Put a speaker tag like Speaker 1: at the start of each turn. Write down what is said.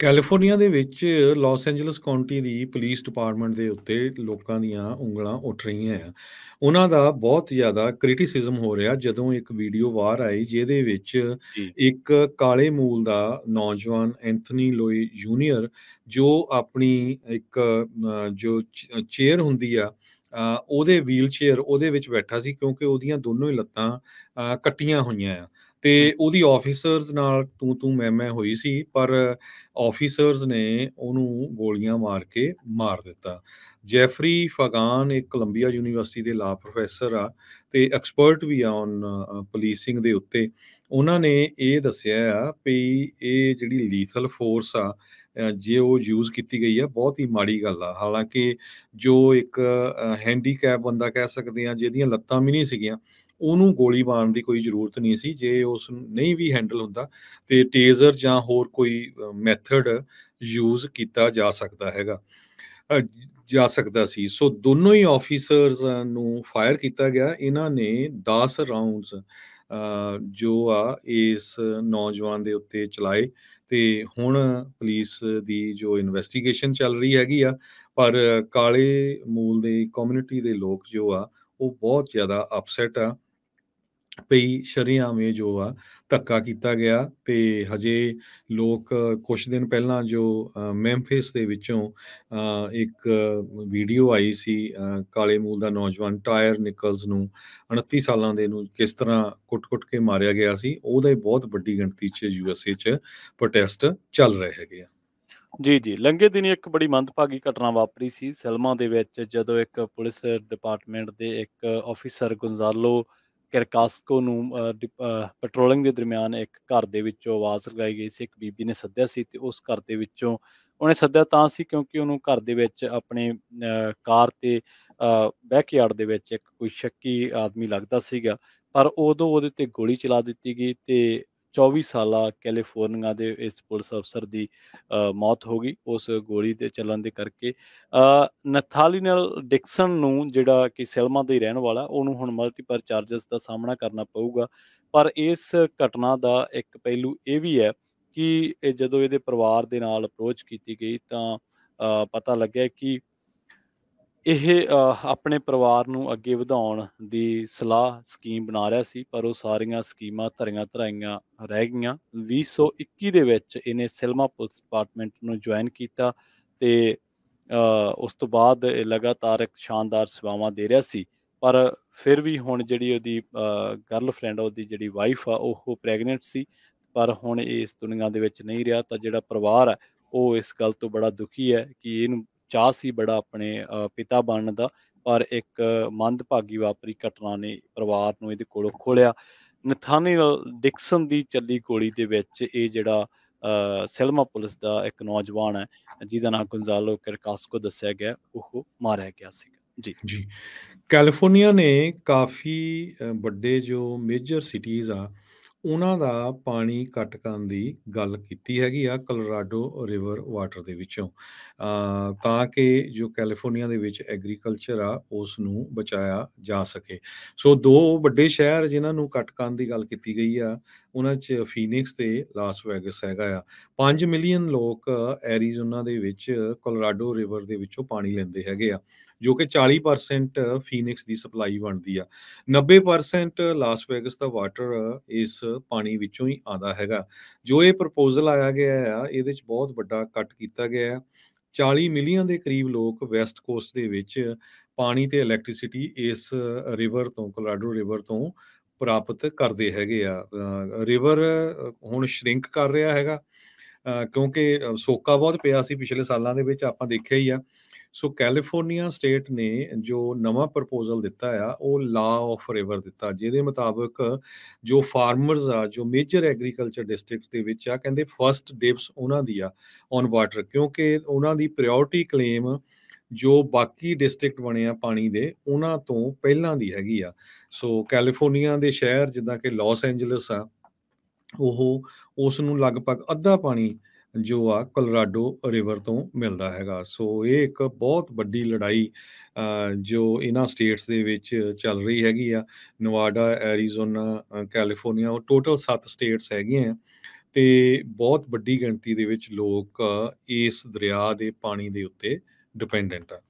Speaker 1: California ਦੇ ਵਿੱਚ Las Angeles County ਦੀ police department ਦੇ ਉੱਤੇ ਲੋਕਾਂ ਦੀਆਂ ਉਂਗਲਾਂ ਉੱਠ ਰਹੀਆਂ ਆ। ਉਹਨਾਂ ਦਾ ਬਹੁਤ ਜ਼ਿਆਦਾ ਕ੍ਰਿਟਿਸਿਜ਼ਮ ਹੋ ਰਿਹਾ ਜਦੋਂ ਇੱਕ ਵੀਡੀਓ ਬਾਹਰ ਆਈ ਜਿਹਦੇ ਵਿੱਚ
Speaker 2: ਜੀ,
Speaker 1: ਇੱਕ ਕਾਲੇ ਮੂਲ ਦਾ ਨੌਜਵਾਨ ਐਂਥਨੀ ਲੋਈ ਜੂਨੀਅਰ ਜੋ ਆਪਣੀ ਇੱਕ ਜੋ ਚੇਅਰ ਹੁੰਦੀ ਆ, ਉਹਦੇ ਵੀਲ ਚੇਅਰ ਉਹਦੇ ਵਿੱਚ ਬੈਠਾ ਸੀ ਕਿਉਂਕਿ ਉਹਦੀਆਂ ਦੋਨੋਂ ਹੀ ਲੱਤਾਂ ਕੱਟੀਆਂ ਹੋਈਆਂ ਆ।
Speaker 2: ਹੂੰ,
Speaker 1: ਤੇ ਉਹਦੀ ਆਫੀਸਰਸ ਨਾਲ ਤੂੰ ਮੈਂ ਹੋਈ ਸੀ, ਪਰ ਆਫੀਸਰਸ ਨੇ ਉਹਨੂੰ ਗੋਲੀਆਂ ਮਾਰ ਕੇ ਮਾਰ ਦਿੱਤਾ। ਜੈਫਰੀ ਫਗਾਨ ਇੱਕ ਕੋਲੰਬੀਆ ਯੂਨੀਵਰਸਿਟੀ ਦੇ ਲਾ ਪ੍ਰੋਫੈਸਰ ਆ ਤੇ ਐਕਸਪਰਟ ਵੀ ਆ ਔਨ ਪੁਲਿਸਿੰਗ ਦੇ ਉੱਤੇ। ਉਹਨਾਂ ਨੇ ਇਹ ਦੱਸਿਆ ਆ ਵੀ ਇਹ ਜਿਹੜੀ ਲੀਥਲ ਫੋਰਸ ਆ, ਜੇ ਉਹ ਯੂਜ਼ ਕੀਤੀ ਗਈ ਆ, ਬਹੁਤ ਹੀ ਮਾੜੀ ਗੱਲ ਆ। ਹਾਲਾਂਕਿ ਜੋ ਇੱਕ ਹੈਂਡੀਕੈਪ ਬੰਦਾ ਕਹਿ ਸਕਦੇ ਆ, ਜਿਹਦੀਆਂ ਲੱਤਾਂ ਵੀ ਨਹੀਂ ਸੀਗੀਆਂ, ਉਹਨੂੰ ਗੋਲੀ ਮਾਰਨ ਦੀ ਕੋਈ ਜ਼ਰੂਰਤ ਨਹੀਂ ਸੀ। ਜੇ ਉਸ ਨੂੰ ਨਹੀਂ ਵੀ ਹੈਂਡਲ ਹੁੰਦਾ ਤੇ ਟੇਜ਼ਰ ਜਾਂ ਹੋਰ ਕੋਈ ਮੈਥਡ ਯੂਜ਼ ਕੀਤਾ ਜਾ ਸਕਦਾ ਹੈਗਾ, ਅ, ਜਾ ਸਕਦਾ ਸੀ। ਸੋ ਦੋਨੋਂ ਹੀ ਆਫੀਸਰਸ ਨੂੰ ਫਾਇਰ ਕੀਤਾ ਗਿਆ। ਇਹਨਾਂ ਨੇ 10 ਰਾਉਂਡਸ ਜੋ ਆ ਇਸ ਨੌਜਵਾਨ ਦੇ ਉੱਤੇ ਚਲਾਏ ਤੇ ਹੁਣ ਪੁਲਿਸ ਦੀ ਜੋ ਇਨਵੈਸਟੀਗੇਸ਼ਨ ਚੱਲ ਰਹੀ ਹੈਗੀ ਆ, ਪਰ ਕਾਲੇ ਮੂਲ ਦੇ ਕਮਿਊਨਿਟੀ ਦੇ ਲੋਕ ਜੋ ਆ ਉਹ ਬਹੁਤ ਜ਼ਿਆਦਾ ਅਪਸੈਟ ਆ ਪਈ। ਸ਼ਰੇਆਮ ਇਹ ਜੋ ਆ ਧੱਕਾ ਕੀਤਾ ਗਿਆ ਤੇ ਹਜੇ ਲੋਕ ਕੁਛ ਦਿਨ ਪਹਿਲਾਂ ਜੋ ਮੈਮਫਿਸ ਦੇ ਵਿੱਚੋਂ ਇੱਕ ਵੀਡੀਓ ਆਈ ਸੀ, ਕਾਲੇ ਮੂਲ ਦਾ ਨੌਜਵਾਨ ਟਾਇਰ ਨਿਕਲਸ ਨੂੰ 29 ਸਾਲਾਂ ਦੇ ਨੂੰ ਕਿਸ ਤਰ੍ਹਾਂ ਕੁੱਟ-ਕੁੱਟ ਕੇ ਮਾਰਿਆ ਗਿਆ ਸੀ, ਉਹਦੇ ਬਹੁਤ ਵੱਡੀ ਗਿਣਤੀ 'ਚ USA 'ਚ ਪ੍ਰੋਟੈਸਟ ਚੱਲ ਰਹੇ ਹੈਗੇ ਆ।
Speaker 2: ਜੀ। ਲੰਘੇ ਦਿਨੀਂ ਇੱਕ ਬੜੀ ਮੰਦਭਾਗੀ ਘਟਨਾ ਵਾਪਰੀ ਸੀ ਸੈਲਮਾ ਦੇ ਵਿੱਚ ਜਦੋਂ ਇੱਕ ਪੁਲਿਸ ਡਿਪਾਰਟਮੈਂਟ ਦੇ ਇੱਕ ਆਫੀਸਰ ਗੋਂਜ਼ਾਲੋ ਕੈਰਕਾਸਕੋ ਨੂੰ ਪੈਟਰੋਲਿੰਗ ਦੇ ਦਰਮਿਆਨ ਇੱਕ ਘਰ ਦੇ ਵਿੱਚੋਂ ਆਵਾਜ਼ ਲਗਾਈ ਗਈ ਸੀ। ਇੱਕ ਬੀਬੀ ਨੇ ਸੱਦਿਆ ਸੀ ਤੇ ਉਸ ਘਰ ਦੇ ਵਿੱਚੋਂ ਉਹਨੇ ਸੱਦਿਆ ਤਾਂ ਸੀ ਕਿਉਂਕਿ ਉਹਨੂੰ ਘਰ ਦੇ ਵਿੱਚ ਆਪਣੇ ਕਾਰ ਤੇ ਬੈਕਯਾਰਡ ਦੇ ਵਿੱਚ ਇੱਕ ਕੋਈ ਸ਼ੱਕੀ ਆਦਮੀ ਲੱਗਦਾ ਸੀਗਾ। ਪਰ ਉਦੋਂ ਉਹਦੇ ਤੇ ਗੋਲੀ ਚਲਾ ਦਿੱਤੀ ਗਈ ਤੇ 24 ਸਾਲਾ ਕੈਲੀਫੋਰਨੀਆ ਦੇ ਇਸ ਪੁਲਿਸ ਅਫਸਰ ਦੀ ਮੌਤ ਹੋ ਗਈ ਉਸ ਗੋਲੀ ਦੇ ਚੱਲਣ ਦੇ ਕਰਕੇ। ਨਥਾਲੀਨਲ ਡਿਕਸਨ ਨੂੰ ਜਿਹੜਾ ਕਿ ਸੈਲਮਾ ਦਾ ਹੀ ਰਹਿਣ ਵਾਲਾ, ਉਹਨੂੰ ਹੁਣ ਮਲਟੀਪਲ ਚਾਰਜਸ ਦਾ ਸਾਹਮਣਾ ਕਰਨਾ ਪਊਗਾ। ਪਰ ਇਸ ਘਟਨਾ ਦਾ ਇੱਕ ਪਹਿਲੂ ਇਹ ਵੀ ਹੈ ਕਿ ਇਹ ਜਦੋਂ ਇਹਦੇ ਪਰਿਵਾਰ ਦੇ ਨਾਲ ਅਪਰੋਚ ਕੀਤੀ ਗਈ ਤਾਂ ਪਤਾ ਲੱਗਿਆ ਕਿ ਇਹ ਆਪਣੇ ਪਰਿਵਾਰ ਨੂੰ ਅੱਗੇ ਵਧਾਉਣ ਦੀ ਸਲਾਹ ਸਕੀਮ ਬਣਾ ਰਿਹਾ ਸੀ, ਪਰ ਉਹ ਸਾਰੀਆਂ ਸਕੀਮਾਂ ਧਰੀਆਂ ਧਰਾਈਆਂ ਰਹਿ ਗਈਆਂ। 2021 ਦੇ ਵਿੱਚ ਇਹਨੇ ਸੈਲਮਾ ਪੁਲਿਸ ਡਿਪਾਰਟਮੈਂਟ ਨੂੰ ਜੁਆਇਨ ਕੀਤਾ ਤੇ ਉਸ ਤੋਂ ਬਾਅਦ ਇਹ ਲਗਾਤਾਰ ਇੱਕ ਸ਼ਾਨਦਾਰ ਸੇਵਾਵਾਂ ਦੇ ਰਿਹਾ ਸੀ। ਪਰ ਫਿਰ ਵੀ ਹੁਣ ਜਿਹੜੀ ਉਹਦੀ ਗਰਲਫ੍ਰੈਂਡ, ਉਹਦੀ ਜਿਹੜੀ ਵਾਈਫ ਆ, ਉਹ ਪ੍ਰੈਗਨੈਂਟ ਸੀ। ਪਰ ਹੁਣ ਇਹ ਇਸ ਦੁਨੀਆ ਦੇ ਵਿੱਚ ਨਹੀਂ ਰਿਹਾ। ਤਾਂ ਜਿਹੜਾ ਪਰਿਵਾਰ ਹੈ ਉਹ ਇਸ ਗੱਲ ਤੋਂ ਬੜਾ ਦੁਖੀ ਹੈ ਕਿ ਇਹਨੂੰ ਚਾਅ ਸੀ ਬੜਾ ਆਪਣੇ ਪਿਤਾ ਬਣਨ ਦਾ, ਪਰ ਇੱਕ ਮੰਦਭਾਗੀ ਵਾਪਰੀ ਘਟਨਾ ਨੇ ਪਰਿਵਾਰ ਨੂੰ ਇਹਦੇ ਕੋਲੋਂ ਖੋਲਿਆ। ਨਥਾਨੀਅਲ ਡਿਕਸਨ ਦੀ ਚੱਲੀ ਗੋਲੀ ਦੇ ਵਿੱਚ ਇਹ ਜਿਹੜਾ ਸੈਲਮਾ ਪੁਲਿਸ ਦਾ ਇੱਕ ਨੌਜਵਾਨ ਹੈ ਜਿਹਦਾ ਨਾਮ ਗੋਂਜ਼ਾਲੋ ਕੈਰਕਾਸਕੋ ਦੱਸਿਆ ਗਿਆ, ਉਹ ਮਾਰਿਆ ਗਿਆ ਸੀਗਾ। ਜੀ।
Speaker 1: ਜੀ। ਕੈਲੀਫੋਰਨੀਆ ਨੇ ਕਾਫੀ ਵੱਡੇ ਜੋ ਮੇਜਰ ਸਿਟੀਜ਼ ਆ, ਉਹਨਾਂ ਦਾ ਪਾਣੀ ਘੱਟ ਕਰਨ ਦੀ ਗੱਲ ਕੀਤੀ ਹੈਗੀ ਆ ਕੋਲੋਰਾਡੋ ਰਿਵਰ ਵਾਟਰ ਦੇ ਵਿੱਚੋਂ, ਤਾਂ ਕਿ ਜੋ ਕੈਲੀਫੋਰਨੀਆ ਦੇ ਵਿੱਚ ਐਗਰੀਕਲਚਰ ਆ ਉਸ ਨੂੰ ਬਚਾਇਆ ਜਾ ਸਕੇ। ਸੋ 2 ਵੱਡੇ ਸ਼ਹਿਰ ਜਿਨ੍ਹਾਂ ਨੂੰ ਘੱਟ ਕਰਨ ਦੀ ਗੱਲ ਕੀਤੀ ਗਈ ਆ, ਉਹਨਾਂ 'ਚ ਫੀਨਿਕਸ ਤੇ ਲਾਸ ਵੈਗਸ ਹੈਗਾ ਆ। 5 ਮਿਲੀਅਨ ਲੋਕ ਐਰੀਜ਼ੋਨਾ ਦੇ ਵਿੱਚ ਕੋਲੋਰਾਡੋ ਰਿਵਰ ਦੇ ਵਿੱਚੋਂ ਪਾਣੀ ਲੈਂਦੇ ਹੈਗੇ ਆ, ਜੋ ਕਿ 40% ਫੀਨਿਕਸ ਦੀ ਸਪਲਾਈ ਬਣਦੀ ਆ। 90% ਲਾਸ ਵੈਗਸ ਦਾ ਵਾਟਰ ਇਸ ਪਾਣੀ ਵਿੱਚੋਂ ਹੀ ਆਉਂਦਾ ਹੈਗਾ। ਜੋ ਇਹ ਪ੍ਰਪੋਜ਼ਲ ਆਇਆ ਗਿਆ ਆ, ਇਹਦੇ 'ਚ ਬਹੁਤ ਵੱਡਾ ਕੱਟ ਕੀਤਾ ਗਿਆ ਆ। 40 ਮਿਲੀਅਨ ਦੇ ਕਰੀਬ ਲੋਕ ਵੈਸਟ ਕੋਸਟ ਦੇ ਵਿੱਚ ਪਾਣੀ ਤੇ ਇਲੈਕਟ੍ਰਿਸਿਟੀ ਇਸ ਰਿਵਰ ਤੋਂ, ਕੋਲੋਰਾਡੋ ਰਿਵਰ ਤੋਂ ਪ੍ਰਾਪਤ ਕਰਦੇ ਹੈਗੇ ਆ। ਰਿਵਰ ਹੁਣ ਸ਼ਰਿੰਕ ਕਰ ਰਿਹਾ ਹੈਗਾ, ਕਿਉਂਕਿ ਸੋਕਾ ਬਹੁਤ ਪਿਆ ਸੀ ਪਿਛਲੇ ਸਾਲਾਂ ਦੇ ਵਿੱਚ, ਆਪਾਂ ਦੇਖਿਆ ਹੀ ਆ। ਸੋ ਕੈਲੀਫੋਰਨੀਆ ਸਟੇਟ ਨੇ ਜੋ ਨਵਾਂ ਪ੍ਰਪੋਜ਼ਲ ਦਿੱਤਾ ਆ, ਉਹ ਲਾ ਆਫ ਰਿਵਰ ਦਿੱਤਾ, ਜਿਹਦੇ ਮੁਤਾਬਕ ਜੋ ਫਾਰਮਰਸ ਆ, ਜੋ ਮੇਜਰ ਐਗਰੀਕਲਚਰ ਡਿਸਟ੍ਰਿਕਟਸ ਦੇ ਵਿੱਚ ਆ, ਕਹਿੰਦੇ ਫਸਟ ਡਿਬਸ ਉਹਨਾਂ ਦੀ ਆ ਔਨ ਵਾਟਰ, ਕਿਉਂਕਿ ਉਹਨਾਂ ਦੀ ਪ੍ਰਾਇਓਰਟੀ ਕਲੇਮ ਜੋ ਬਾਕੀ ਡਿਸਟ੍ਰਿਕਟ ਬਣੇ ਆ ਪਾਣੀ ਦੇ, ਉਹਨਾਂ ਤੋਂ ਪਹਿਲਾਂ ਦੀ ਹੈਗੀ ਆ। ਸੋ ਕੈਲੀਫੋਰਨੀਆ ਦੇ ਸ਼ਹਿਰ ਜਿੱਦਾਂ ਕਿ ਲਾਸ ਐਂਜਲਸ ਆ, ਉਹ ਉਸ ਨੂੰ ਲਗਭਗ ਅੱਧਾ ਪਾਣੀ ਜੋ ਆ ਕੋਲੋਰਾਡੋ ਰਿਵਰ ਤੋਂ ਮਿਲਦਾ ਹੈਗਾ। ਸੋ ਇਹ ਇੱਕ ਬਹੁਤ ਵੱਡੀ ਲੜਾਈ ਜੋ ਇਹਨਾਂ ਸਟੇਟਸ ਦੇ ਵਿੱਚ ਚੱਲ ਰਹੀ ਹੈਗੀ ਆ। ਨਵਾਡਾ, ਐਰੀਜ਼ੋਨਾ, ਕੈਲੀਫੋਰਨੀਆ, ਉਹ ਟੋਟਲ 7 ਸਟੇਟਸ ਹੈਗੀਆਂ ਆ। ਤੇ ਬਹੁਤ ਵੱਡੀ ਗਿਣਤੀ ਦੇ ਵਿੱਚ ਲੋਕ ਇਸ ਦਰਿਆ ਦੇ ਪਾਣੀ ਦੇ ਉੱਤੇ ਡਿਪੈਂਡੈਂਟ ਆ।